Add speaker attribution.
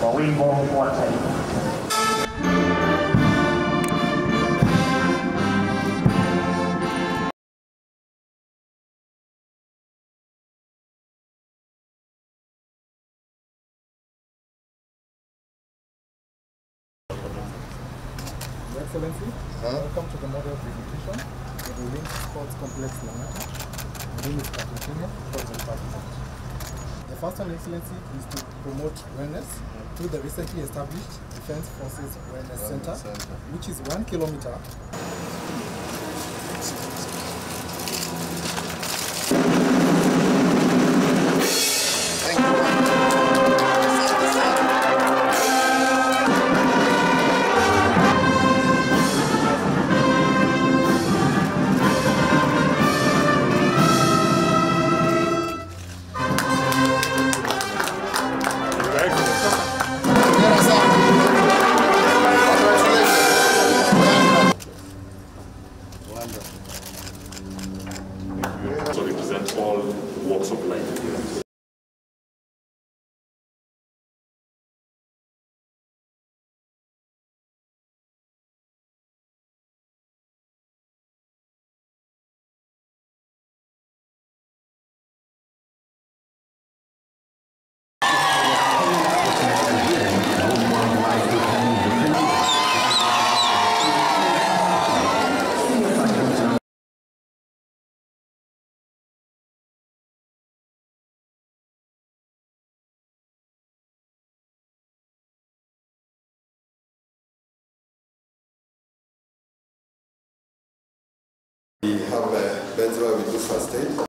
Speaker 1: kwa wimbo wa taifa.
Speaker 2: Your Excellency, welcome to the model presentation of the Wings Sports Complex Langata. My name is Katrina, President President. The first one, Excellency, is to promote wellness through the recently established Defense Forces Wellness Center, which is 1 kilometer.
Speaker 3: So represent all walks of life.
Speaker 4: We have a beds where we do first aid.